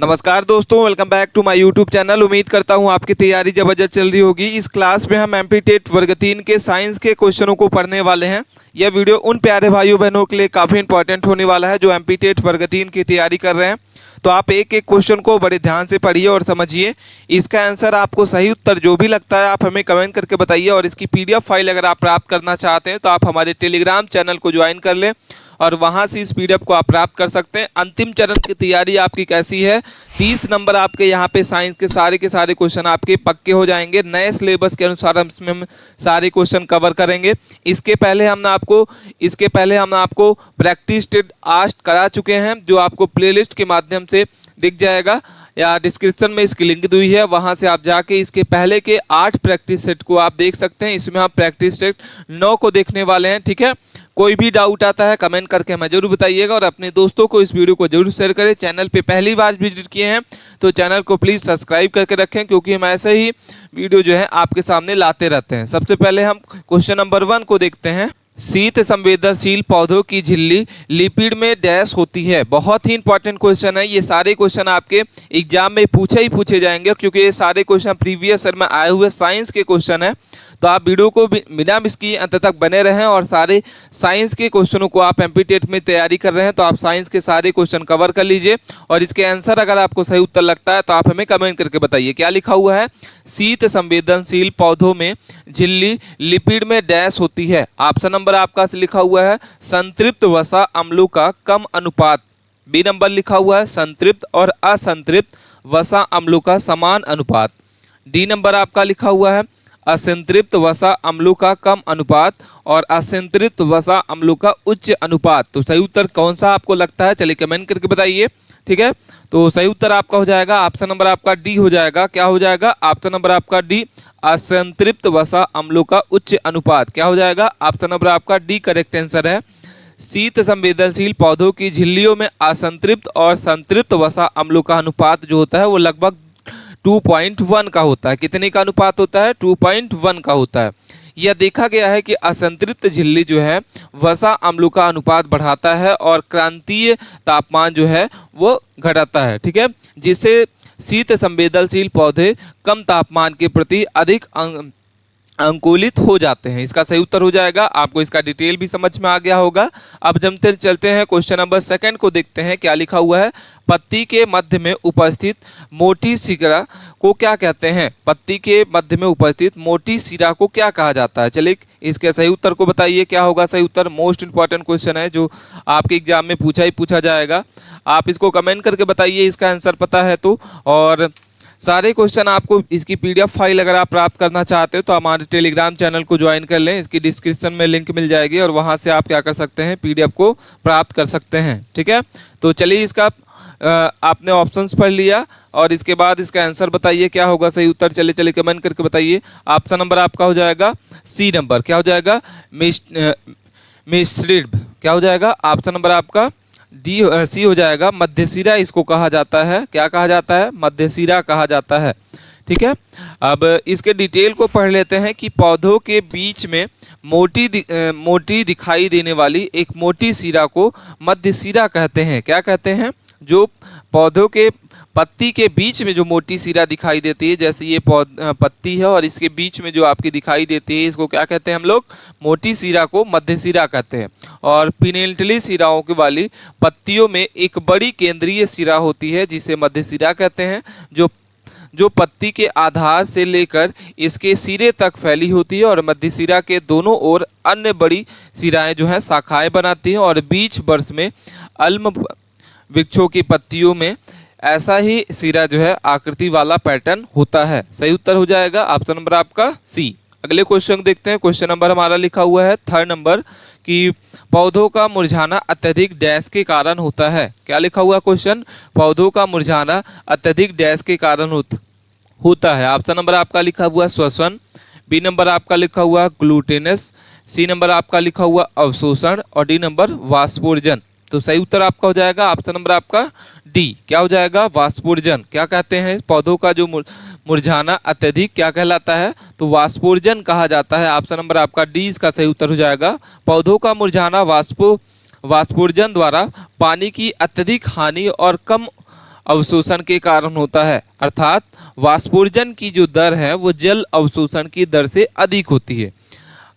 नमस्कार दोस्तों, welcome back to my YouTube channel. उम्मीद करता हूं आपकी तैयारी जबरदस्त चल रही होगी। इस क्लास में हम एमपी टेट वर्ग 3 के साइंस के क्वेश्चनों को पढ़ने वाले हैं। यह वीडियो उन प्यारे भाइयों बहनों के लिए काफ़ी इंपॉर्टेंट होने वाला है जो एमपी टेट वर्ग 3 की तैयारी कर रहे हैं। तो आप एक एक क्वेश्चन को बड़े ध्यान से पढ़िए और समझिए। इसका आंसर आपको सही उत्तर जो भी लगता है आप हमें कमेंट करके बताइए। और इसकी पीडीएफ फाइल अगर आप प्राप्त करना चाहते हैं तो आप हमारे टेलीग्राम चैनल को ज्वाइन कर लें और वहां से इस पीडीएफ को आप प्राप्त कर सकते हैं। अंतिम चरण की तैयारी आपकी कैसी है? 30 नंबर आपके यहाँ पे साइंस के सारे क्वेश्चन आपके पक्के हो जाएंगे। नए सिलेबस के अनुसार हम इसमें सारे क्वेश्चन कवर करेंगे। इसके पहले हम आपको प्रैक्टिस टेट आस्ट करा चुके हैं, जो आपको प्लेलिस्ट के माध्यम से दिख जाएगा या डिस्क्रिप्शन में इसकी लिंक दी हुई है। वहां से आप जाके इसके पहले के 8 प्रैक्टिस सेट को आप देख सकते हैं। इसमें हम प्रैक्टिस सेट 9 को देखने वाले हैं। ठीक है, कोई भी डाउट आता है कमेंट करके हमें जरूर बताइएगा और अपने दोस्तों को इस वीडियो को जरूर शेयर करें। चैनल पे पहली बार विजिट किए हैं तो चैनल को प्लीज़ सब्सक्राइब करके रखें, क्योंकि हम ऐसे ही वीडियो जो है आपके सामने लाते रहते हैं। सबसे पहले हम क्वेश्चन नंबर 1 को देखते हैं। शीत संवेदनशील पौधों की झिल्ली लिपिड में डैश होती है। बहुत ही इंपॉर्टेंट क्वेश्चन है। ये सारे क्वेश्चन आपके एग्जाम में पूछे जाएंगे, क्योंकि ये सारे क्वेश्चन प्रीवियस ईयर में आए हुए साइंस के क्वेश्चन हैं। तो आप वीडियो को बिना मिस किए अंत तक बने रहें और सारे साइंस के क्वेश्चनों को आप एमपी टेट में तैयारी कर रहे हैं तो आप साइंस के सारे क्वेश्चन कवर कर लीजिए। और इसके आंसर अगर आपको सही उत्तर लगता है तो आप हमें कमेंट करके बताइए। क्या लिखा हुआ है? शीत संवेदनशील पौधों में झिल्ली लिपिड में डैश होती है। ऑप्शन नंबर आपका लिखा हुआ है संतृप्त वसा अम्लों का कम अनुपात। बी नंबर लिखा हुआ है संतृप्त और असंतृप्त वसा अम्लों का समान अनुपात। डी नंबर आपका लिखा हुआ है असंतृप्त वसा अम्लों का कम अनुपात और असंतृप्त वसा अम्लों का उच्च अनुपात। तो सही उत्तर कौन सा आपको लगता है? चलिए कमेंट करके बताइए। ठीक है, तो सही उत्तर आपका हो जाएगा ऑप्शन नंबर आपका डी हो जाएगा। क्या हो जाएगा? ऑप्शन नंबर आपका डी, असंतृप्त वसा अम्लों का उच्च अनुपात। क्या हो जाएगा? ऑप्शन नंबर आपका डी करेक्ट आंसर है। शीत संवेदनशील पौधों की झिल्लियों में असंतृप्त और संतृप्त वसा अम्लों का अनुपात जो होता है वो लगभग 2.1 का होता है। कितने का अनुपात होता है? 2.1 का होता है। यह देखा गया है कि असंतृप्त झिल्ली जो है वसा अम्लों का अनुपात बढ़ाता है और क्रांतीय तापमान जो है वो घटाता है। ठीक है, जिससे शीत संवेदनशील पौधे कम तापमान के प्रति अधिक अंकुलित हो जाते हैं। इसका सही उत्तर हो जाएगा। आपको इसका डिटेल भी समझ में आ गया होगा। अब जब चलते हैं क्वेश्चन नंबर 2 को देखते हैं। क्या लिखा हुआ है? पत्ती के मध्य में उपस्थित मोटी सिरा को क्या कहते हैं? पत्ती के मध्य में उपस्थित मोटी सिरा को क्या कहा जाता है? चलिए इसके सही उत्तर को बताइए। क्या होगा सही उत्तर? मोस्ट इंपॉर्टेंट क्वेश्चन है जो आपके एग्जाम में पूछा जाएगा। आप इसको कमेंट करके बताइए इसका आंसर पता है तो। और सारे क्वेश्चन आपको इसकी पीडीएफ फाइल अगर आप प्राप्त करना चाहते हो तो हमारे टेलीग्राम चैनल को ज्वाइन कर लें। इसकी डिस्क्रिप्शन में लिंक मिल जाएगी और वहां से आप क्या कर सकते हैं? पीडीएफ को प्राप्त कर सकते हैं। ठीक है, तो चलिए इसका आपने ऑप्शंस पढ़ लिया और इसके बाद इसका आंसर बताइए क्या होगा सही उत्तर। चलिए कमेंट करके बताइए। ऑप्शन नंबर आपका हो जाएगा सी नंबर। क्या हो जाएगा? मिश्रित। क्या हो जाएगा? ऑप्शन नंबर आपका सी हो जाएगा। मध्यसिरा इसको कहा जाता है। क्या कहा जाता है? मध्यसिरा कहा जाता है। ठीक है, अब इसके डिटेल को पढ़ लेते हैं कि पौधों के बीच में मोटी दिखाई देने वाली एक मोटी सिरा को मध्यसिरा कहते हैं। क्या कहते हैं? जो पौधों के पत्ती के बीच में जो मोटी सिरा दिखाई देती है, जैसे ये पत्ती है और इसके बीच में जो आपकी दिखाई देती है, इसको क्या कहते हैं हम लोग? मोटी सिरा को मध्य सिरा कहते हैं। और पिनेटली सिराओं के वाली पत्तियों में एक बड़ी केंद्रीय सिरा होती है जिसे मध्य सिरा कहते हैं, जो पत्ती के आधार से लेकर इसके सिरे तक फैली होती है और मध्य सिरा के दोनों ओर अन्य बड़ी सिराएं जो हैं शाखाएं बनाती हैं। और बीच वर्ष में अल्म वृक्षों की पत्तियों में ऐसा ही सिरा जो है आकृति वाला पैटर्न होता है। सही उत्तर हो जाएगा ऑप्शन नंबर आपका सी। अगले क्वेश्चन देखते हैं। क्वेश्चन नंबर हमारा लिखा हुआ है 3 नंबर कि पौधों का मुरझाना अत्यधिक डैश के कारण होता है। क्या लिखा हुआ क्वेश्चन? पौधों का मुरझाना अत्यधिक डैश के कारण होता है। ऑप्शन नंबर आपका लिखा हुआ श्वसन, बी नंबर आपका लिखा हुआ ग्लूटेनस, सी नंबर आपका लिखा हुआ अवशोषण और डी नंबर वाष्पोर्जन। तो सही उत्तर आपका हो जाएगा ऑप्शन नंबर आपका डी। क्या हो जाएगा? वाष्पोर्जन। क्या कहते हैं? पौधों का जो मुरझाना अत्यधिक क्या कहलाता है? तो वाष्पोर्जन कहा जाता है। ऑप्शन नंबर आपका डी इसका सही उत्तर हो जाएगा। पौधों का मुरझाना वाष्पोर्जन द्वारा पानी की अत्यधिक हानि और कम अवशोषण के कारण होता है। अर्थात वाष्पोर्जन की जो दर है वो जल अवशोषण की दर से अधिक होती है।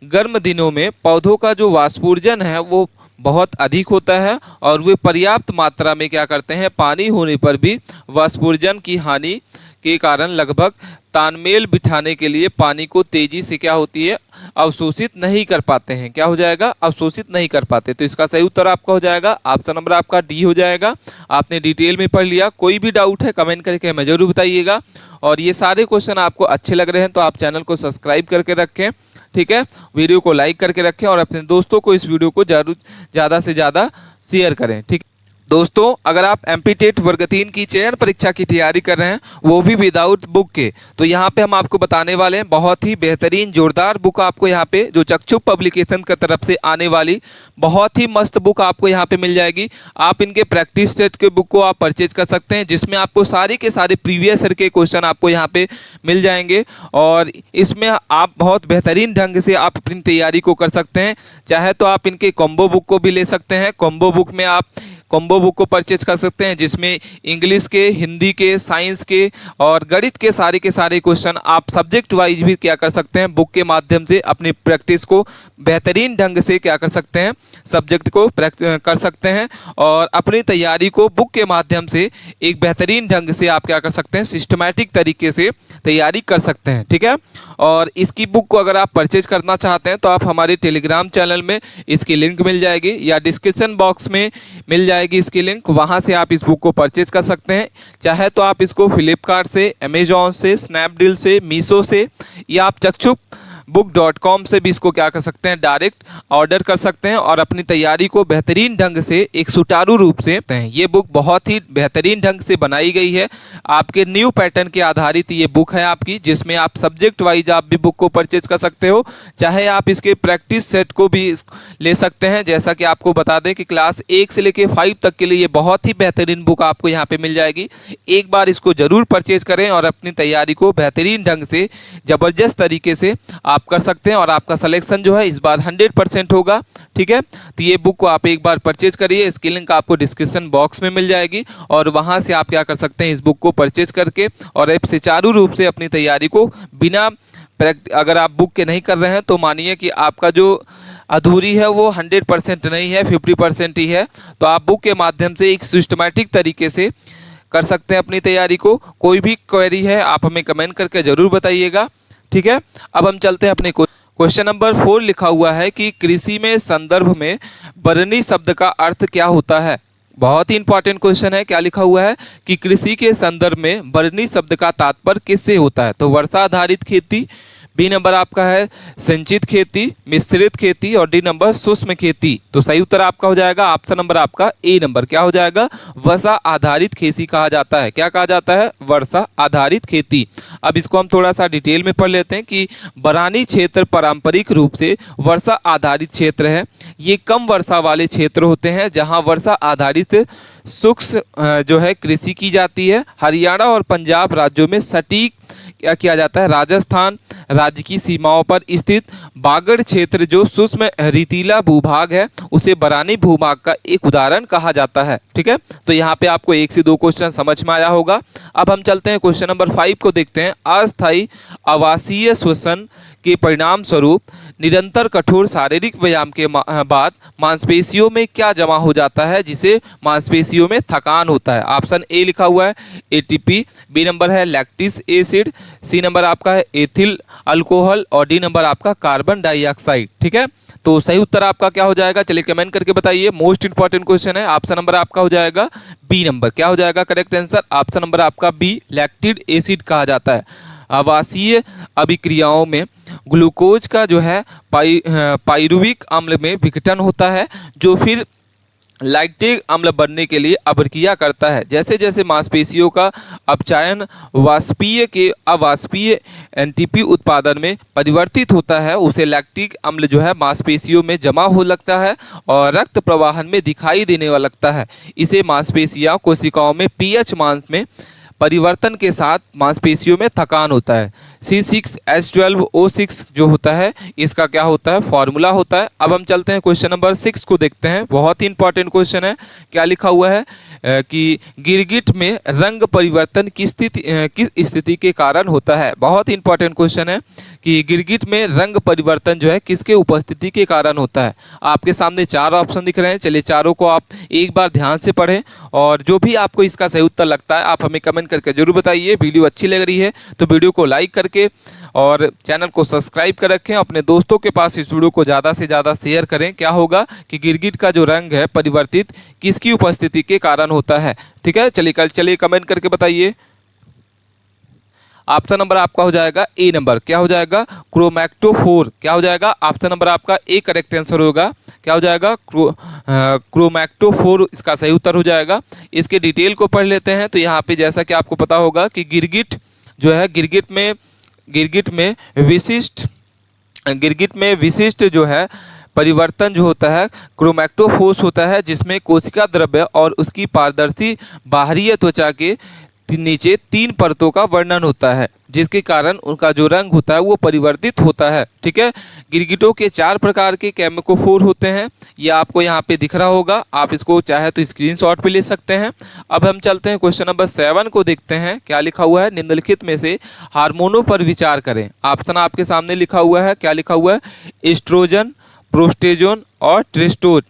गर्म दिनों में पौधों का जो वाष्पोर्जन है वो बहुत अधिक होता है और वे पर्याप्त मात्रा में क्या करते हैं, पानी होने पर भी वाष्पोर्जन की हानि के कारण लगभग तालमेल बिठाने के लिए पानी को तेजी से क्या होती है, अवशोषित नहीं कर पाते हैं। क्या हो जाएगा, अवशोषित नहीं कर पाते। तो इसका सही उत्तर आपका हो जाएगा, ऑप्शन नंबर आपका डी हो जाएगा। आपने डिटेल में पढ़ लिया, कोई भी डाउट है कमेंट करके हमें जरूर बताइएगा। और ये सारे क्वेश्चन आपको अच्छे लग रहे हैं तो आप चैनल को सब्सक्राइब करके रखें, ठीक है, वीडियो को लाइक करके रखें और अपने दोस्तों को इस वीडियो को जरूर ज़्यादा से ज़्यादा शेयर करें, ठीक। दोस्तों, अगर आप एमपी टेट वर्ग 3 की चयन परीक्षा की तैयारी कर रहे हैं, वो भी विदाउट बुक के, तो यहाँ पे हम आपको बताने वाले हैं बहुत ही बेहतरीन जोरदार बुक आपको यहाँ पे जो चक्षुक पब्लिकेशन की तरफ से आने वाली बहुत ही मस्त बुक आपको यहाँ पे मिल जाएगी। आप इनके प्रैक्टिस सेट के बुक को आप परचेज कर सकते हैं, जिसमें आपको सारे के सारे प्रीवियस ईयर के क्वेश्चन आपको यहाँ पे मिल जाएंगे और इसमें आप बहुत बेहतरीन ढंग से आप अपनी तैयारी को कर सकते हैं। चाहे तो आप इनके कॉम्बो बुक को भी ले सकते हैं। कॉम्बो बुक में आप कॉम्बो बुक को परचेज कर सकते हैं, जिसमें इंग्लिश के, हिंदी के, साइंस के और गणित के सारे क्वेश्चन आप सब्जेक्ट वाइज भी क्या कर सकते हैं, बुक के माध्यम से अपनी प्रैक्टिस को बेहतरीन ढंग से क्या कर सकते हैं, सब्जेक्ट को कर सकते हैं और अपनी तैयारी को बुक के माध्यम से एक बेहतरीन ढंग से आप क्या कर सकते हैं, सिस्टमैटिक तरीके से तैयारी कर सकते हैं, ठीक है। और इसकी बुक को अगर आप परचेज करना चाहते हैं तो आप हमारे टेलीग्राम चैनल में इसकी लिंक मिल जाएगी या डिस्क्रिप्शन बॉक्स में मिल जाएगी इसकी लिंक, वहां से आप इस बुक को परचेज कर सकते हैं। चाहे तो आप इसको फ्लिपकार्ट से, अमेजॉन से, स्नैपडील से, मीशो से या आप चक्षुक book.com से भी इसको क्या कर सकते हैं, डायरेक्ट ऑर्डर कर सकते हैं और अपनी तैयारी को बेहतरीन ढंग से एक सुचारू रूप से ये बुक बहुत ही बेहतरीन ढंग से बनाई गई है। आपके न्यू पैटर्न के आधारित ये बुक है आपकी, जिसमें आप सब्जेक्ट वाइज आप भी बुक को परचेज कर सकते हो। चाहे आप इसके प्रैक्टिस सेट को भी ले सकते हैं। जैसा कि आपको बता दें कि क्लास 1 से लेकर 5 तक के लिए ये बहुत ही बेहतरीन बुक आपको यहाँ पे मिल जाएगी। एक बार इसको ज़रूर परचेज करें और अपनी तैयारी को बेहतरीन ढंग से ज़बरदस्त तरीके से आप कर सकते हैं और आपका सिलेक्शन जो है इस बार 100% होगा, ठीक है। तो ये बुक को आप एक बार परचेज करिए, इसकी लिंक आपको डिस्क्रिप्शन बॉक्स में मिल जाएगी और वहां से आप क्या कर सकते हैं, इस बुक को परचेज करके और ऐप से चारू रूप से अपनी तैयारी को बिना अगर आप बुक के नहीं कर रहे हैं तो मानिए कि आपका जो अधूरी है वो 100% नहीं है, 50% ही है। तो आप बुक के माध्यम से एक सिस्टमैटिक तरीके से कर सकते हैं अपनी तैयारी को। कोई भी क्वेरी है आप हमें कमेंट करके ज़रूर बताइएगा, ठीक है। अब हम चलते हैं अपने क्वेश्चन नंबर 4 लिखा हुआ है कि कृषि में संदर्भ में बरनी शब्द का अर्थ क्या होता है। बहुत ही इंपॉर्टेंट क्वेश्चन है। क्या लिखा हुआ है कि कृषि के संदर्भ में बरनी शब्द का तात्पर्य किससे होता है। तो वर्षा आधारित खेती, बी नंबर आपका है संचित खेती, मिश्रित खेती और डी नंबर सूक्ष्म खेती। तो सही उत्तर आपका हो जाएगा ऑप्शन नंबर आपका ए नंबर। क्या हो जाएगा, वर्षा आधारित खेती कहा जाता है। क्या कहा जाता है, वर्षा आधारित खेती। अब इसको हम थोड़ा सा डिटेल में पढ़ लेते हैं कि बरानी क्षेत्र पारंपरिक रूप से वर्षा आधारित क्षेत्र है। ये कम वर्षा वाले क्षेत्र होते हैं जहाँ वर्षा आधारित सूक्ष्म जो है कृषि की जाती है। हरियाणा और पंजाब राज्यों में सटीक क्या किया जाता है, राजस्थान राज्य की सीमाओं पर स्थित बागड़ क्षेत्र जो सूक्ष्म रेतीला भूभाग है उसे बरानी भूभाग का एक उदाहरण कहा जाता है, ठीक है। तो यहाँ पे आपको 1 से 2 क्वेश्चन समझ में आया होगा। अब हम चलते हैं क्वेश्चन नंबर 5 को देखते हैं। अस्थायी आवासीय श्वसन के परिणाम स्वरूप निरंतर कठोर शारीरिक व्यायाम के बाद मांसपेशियों में क्या जमा हो जाता है जिसे मांसपेशियों में थकान होता है। ऑप्शन ए लिखा हुआ है एटीपी, बी नंबर है लैक्टिक एसिड, सी नंबर आपका है एथिल अल्कोहल और डी नंबर आपका कार्बन डाइऑक्साइड, ठीक है। तो सही उत्तर आपका क्या हो जाएगा, चलिए कमेंट करके बताइए। मोस्ट इंपॉर्टेंट क्वेश्चन है। ऑप्शन नंबर आपका हो जाएगा बी नंबर। क्या हो जाएगा करेक्ट आंसर, ऑप्शन नंबर आपका बी लैक्टिक एसिड कहा जाता है। आवासीय अभिक्रियाओं में ग्लूकोज का जो है पाइरुविक अम्ल में विघटन होता है जो फिर लैक्टिक अम्ल बनने के लिए अभिक्रिया करता है। जैसे जैसे मांसपेशियों का अपचयन वाष्पीय के अवाष्पीय एनटीपी उत्पादन में परिवर्तित होता है उसे लैक्टिक अम्ल जो है मांसपेशियों में जमा हो लगता है और रक्त प्रवाहन में दिखाई देने वाला लगता है। इसे मांसपेशियां कोशिकाओं में पीएच मान में परिवर्तन के साथ मांसपेशियों में थकान होता है। C6H12O6 जो होता है इसका क्या होता है, फॉर्मूला होता है। अब हम चलते हैं क्वेश्चन नंबर 6 को देखते हैं। बहुत ही इंपॉर्टेंट क्वेश्चन है। क्या लिखा हुआ है कि गिरगिट में रंग परिवर्तन किस स्थिति के कारण होता है। बहुत ही इंपॉर्टेंट क्वेश्चन है कि गिरगिट में रंग परिवर्तन जो है किसके उपस्थिति के कारण होता है। आपके सामने 4 ऑप्शन दिख रहे हैं। चलिए चारों को आप एक बार ध्यान से पढ़ें और जो भी आपको इसका सही उत्तर लगता है आप हमें कमेंट करके जरूर बताइए। वीडियो अच्छी लग रही है तो वीडियो को लाइक करके और चैनल को सब्सक्राइब कर रखें। अपने दोस्तों के पास इस वीडियो को ज़्यादा से ज़्यादा शेयर करें। क्या होगा कि गिरगिट का जो रंग है परिवर्तित किसकी उपस्थिति के कारण होता है। ठीक है, चलिए कमेंट करके बताइए। ऑप्शन नंबर आपका हो जाएगा ए नंबर। क्या हो जाएगा, क्रोमैक्टोफोर। क्या हो जाएगा, ऑप्शन नंबर आपका ए करेक्ट आंसर होगा। क्या हो जाएगा, क्रोमैक्टोफोर इसका सही उत्तर हो जाएगा। इसके डिटेल को पढ़ लेते हैं। तो यहाँ पे जैसा कि आपको पता होगा कि गिरगिट जो है गिरगिट में विशिष्ट जो है परिवर्तन जो होता है क्रोमैक्टोफोर्स होता है, जिसमें कोशिका द्रव्य और उसकी पारदर्शी बाहरी त्वचा के नीचे 3 परतों का वर्णन होता है, जिसके कारण उनका जो रंग होता है वो परिवर्तित होता है। ठीक है, गिरगिटों के 4 प्रकार के केमिकोफोर होते हैं। ये आपको यहाँ पे दिख रहा होगा। आप इसको चाहे तो स्क्रीनशॉट पे ले सकते हैं। अब हम चलते हैं क्वेश्चन नंबर 7 को देखते हैं। क्या लिखा हुआ है, निम्नलिखित में से हार्मोनों पर विचार करें। ऑप्शन आपके सामने लिखा हुआ है। क्या लिखा हुआ है, एस्ट्रोजन, प्रोस्टेजोन और टेस्टोन।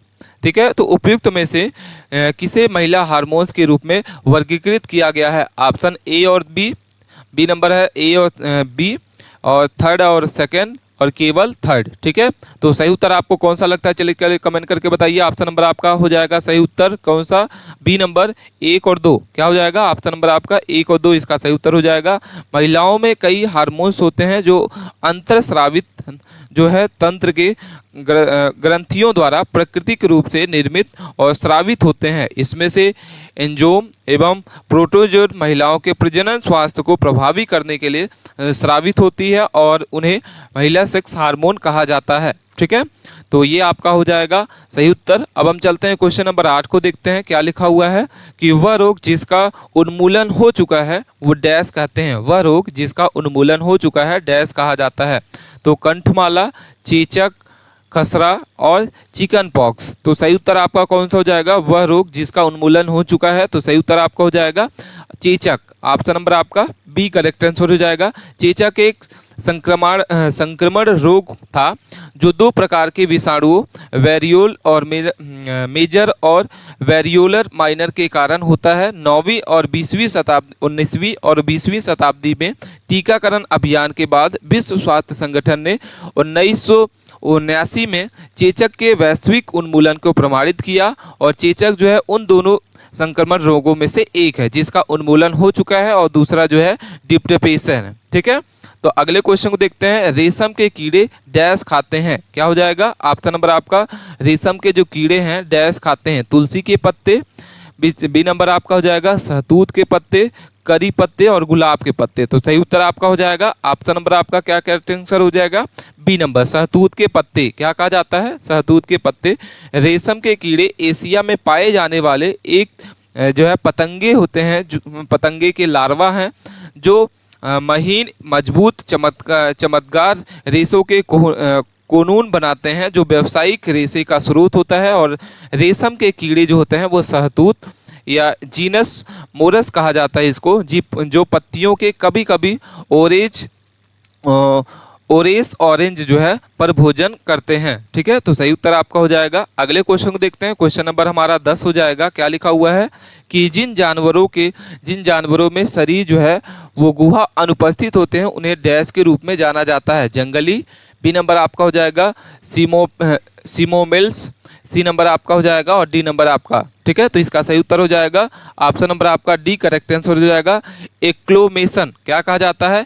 ठीक है, तो उपयुक्त में से किसे महिला हार्मोन्स के रूप में वर्गीकृत किया गया है। ऑप्शन ए और बी नंबर है ए और बी, और थर्ड और सेकंड और केवल थर्ड। ठीक है, तो सही उत्तर आपको कौन सा लगता है, चलिए कमेंट करके बताइए। ऑप्शन नंबर आपका हो जाएगा सही उत्तर कौन सा, बी नंबर 1 और 2। क्या हो जाएगा, ऑप्शन नंबर आपका 1 और 2 इसका सही उत्तर हो जाएगा। महिलाओं में कई हार्मोन्स होते हैं जो अंतरस्रावित जो है तंत्र के ग्रंथियों द्वारा प्राकृतिक रूप से निर्मित और स्रावित होते हैं। इसमें से एंजोम एवं प्रोटोजोन महिलाओं के प्रजनन स्वास्थ्य को प्रभावी करने के लिए स्रावित होती है और उन्हें महिला सेक्स हार्मोन कहा जाता है। ठीक है, तो ये आपका हो जाएगा सही उत्तर। अब हम चलते हैं क्वेश्चन नंबर 8 को देखते हैं। क्या लिखा हुआ है कि वह रोग जिसका उन्मूलन हो चुका है वो डैश कहते हैं। वह रोग जिसका उन्मूलन हो चुका है डैश कहा जाता है। तो कंठमाला, चेचक, खसरा और चिकन पॉक्स। तो सही उत्तर आपका कौन सा हो जाएगा, वह रोग जिसका उन्मूलन हो चुका है। तो सही उत्तर आपका हो जाएगा चेचक। ऑप्शन नंबर आपका बी करेक्ट आंसर हो जाएगा। चेचक एक संक्रमण रोग था जो 2 प्रकार के विषाणुओं वेरियोल और मेजर और वेरियोलर माइनर के कारण होता है। 19वीं और 20वीं शताब्दी में टीकाकरण अभियान के बाद विश्व स्वास्थ्य संगठन ने 1979 में चेचक के वैश्विक उन्मूलन को प्रमाणित किया और चेचक जो है उन दोनों संक्रमण रोगों में से एक है जिसका उन्मूलन हो चुका है और दूसरा जो है डिप्रेशन है। ठीक है, तो अगले क्वेश्चन को देखते हैं। रेशम के कीड़े डैश खाते हैं। क्या हो जाएगा, ऑप्शन नंबर आपका रेशम के जो कीड़े हैं डैश खाते हैं। तुलसी के पत्ते, बी नंबर आपका हो जाएगा शहतूत के पत्ते, करी पत्ते और गुलाब के पत्ते। तो सही उत्तर आपका हो जाएगा ऑप्शन नंबर आपका क्या करेक्ट आंसर हो जाएगा, बी नंबर शहतूत के पत्ते। क्या कहा जाता है, शहतूत के पत्ते। रेशम के कीड़े एशिया में पाए जाने वाले एक जो है पतंगे होते हैं, जो पतंगे के लार्वा हैं जो महीन मजबूत चमकदार रेशों के कोनून बनाते हैं जो व्यावसायिक रेशे का स्रोत होता है। और रेशम के कीड़े जो होते हैं वो शहतूत या जीनस मोरस कहा जाता है इसको, जो पत्तियों के कभी कभी ओरेस ऑरेंज जो है पर भोजन करते हैं। ठीक है, तो सही उत्तर आपका हो जाएगा। अगले क्वेश्चन को देखते हैं। क्वेश्चन नंबर हमारा 10 हो जाएगा। क्या लिखा हुआ है कि जिन जानवरों में शरीर जो है वो गुहा अनुपस्थित होते हैं उन्हें डैश के रूप में जाना जाता है। जंगली, बी नंबर आपका हो जाएगा सीमोमेल्स, सी नंबर आपका हो जाएगा और डी नंबर आपका। ठीक है, तो इसका सही उत्तर हो जाएगा ऑप्शन नंबर आपका डी करेक्ट आंसर हो जाएगा एक्लोमेशन। क्या कहा जाता है,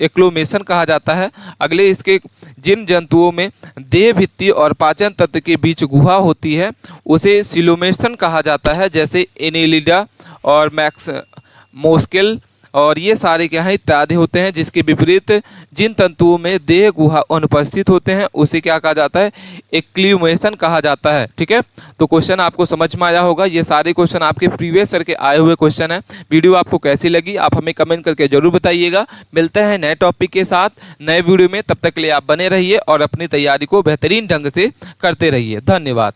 एक्लोमेशन कहा जाता है। अगले इसके जिन जंतुओं में देह भित्ति और पाचन तंत्र के बीच गुहा होती है उसे सिलोमेशन कहा जाता है, जैसे एनेलिडा और मोस्केल और ये सारे क्या हैं, इत्यादि होते हैं, जिसके विपरीत जिन तंतुओं में देह गुहा अनुपस्थित होते हैं उसे क्या कहा जाता है, एक्लिमेशन कहा जाता है। ठीक है, तो क्वेश्चन आपको समझ में आया होगा। ये सारे क्वेश्चन आपके प्रीवियस ईयर के आए हुए क्वेश्चन हैं। वीडियो आपको कैसी लगी आप हमें कमेंट करके जरूर बताइएगा। मिलते हैं नए टॉपिक के साथ नए वीडियो में, तब तक के लिए आप बने रहिए और अपनी तैयारी को बेहतरीन ढंग से करते रहिए। धन्यवाद।